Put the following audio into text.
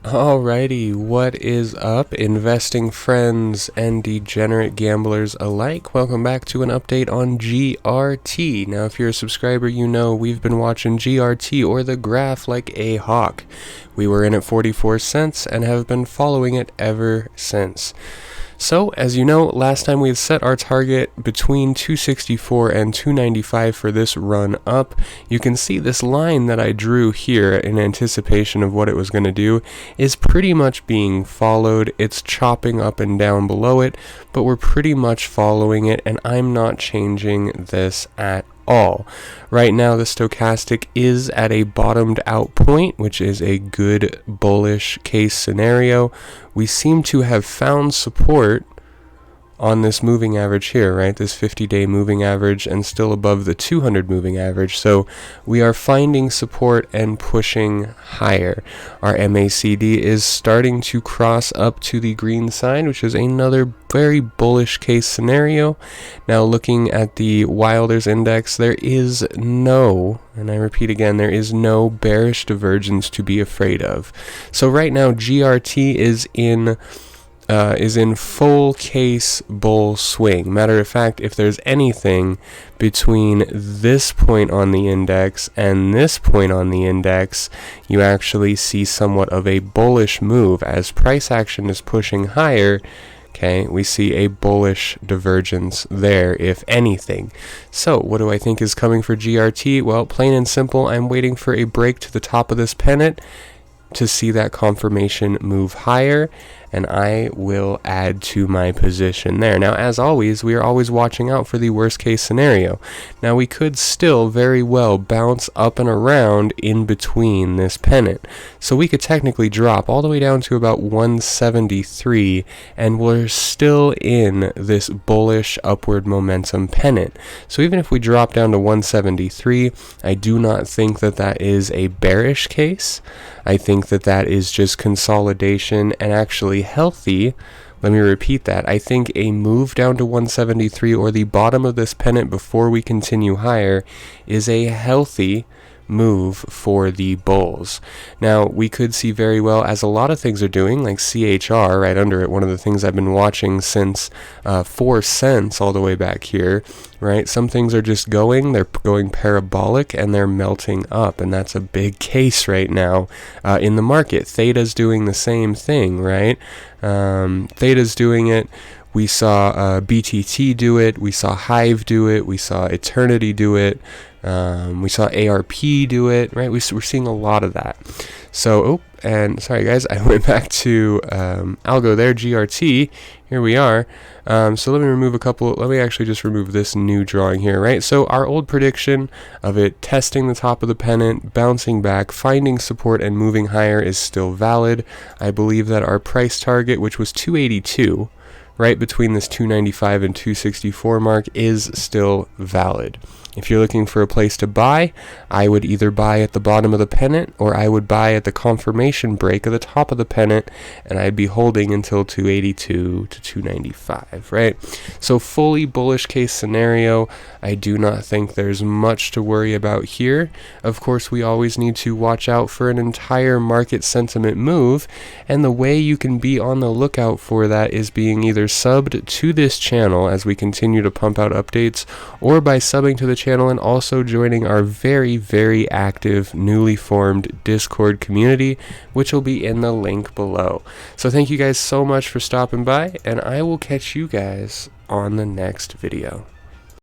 Alrighty, what is up, investing friends and degenerate gamblers alike? Welcome back to an update on GRT. Now, if you're a subscriber, you know we've been watching GRT or the graph like a hawk. We were in at 44 cents and have been following it ever since. So, as you know, last time we had set our target between 264 and 295 for this run up. You can see this line that I drew here in anticipation of what it was going to do is pretty much being followed. It's chopping up and down below it, but we're pretty much following it, and I'm not changing this at all. Right now the stochastic is at a bottomed out point, which is a good bullish case scenario. We seem to have found support on this moving average here, right? This 50-day moving average, and still above the 200 moving average. So we are finding support and pushing higher. Our MACD is starting to cross up to the green side, which is another very bullish case scenario. Now looking at the Wilder's index, there is no, and I repeat again, there is no bearish divergence to be afraid of. So right now GRT is in full case bull swing. Matter of fact, if there's anything between this point on the index and this point on the index, you actually see somewhat of a bullish move. As price action is pushing higher, okay, we see a bullish divergence there, if anything. So what do I think is coming for GRT? Well, plain and simple, I'm waiting for a break to the top of this pennant to see that confirmation move higher, and I will add to my position there. Now, as always, we are always watching out for the worst case scenario. Now, we could still very well bounce up and around in between this pennant. So we could technically drop all the way down to about 173, and we're still in this bullish upward momentum pennant. So even if we drop down to 173, I do not think that that is a bearish case. I think that that is just consolidation and actually healthy. Let me repeat that. I think a move down to 173 or the bottom of this pennant before we continue higher is a healthy move for the bulls. Now, we could see very well, as a lot of things are doing, like CHR right under it, one of the things I've been watching since 4 cents all the way back here, right? Some things are just they're going parabolic and they're melting up, and that's a big case right now in the market. Theta's doing the same thing, right? Theta's doing it. We saw BTT do it, we saw Hive do it, we saw Eternity do it, we saw ARP do it, right? We're seeing a lot of that. So, and sorry guys, I went back to algo there, GRT, here we are. So let me actually just remove this new drawing here, right? So our old prediction of it testing the top of the pennant, bouncing back, finding support and moving higher is still valid. I believe that our price target, which was 282, right between this 295 and 264 mark, is still valid. If you're looking for a place to buy, I would either buy at the bottom of the pennant or I would buy at the confirmation break of the top of the pennant, and I'd be holding until 282 to 295, right? So fully bullish case scenario. I do not think there's much to worry about here. Of course, we always need to watch out for an entire market sentiment move, and the way you can be on the lookout for that is being either subbed to this channel as we continue to pump out updates, or by subbing to the channel and also joining our very, very active newly formed Discord community, which will be in the link below. So thank you guys so much for stopping by, and I will catch you guys on the next video.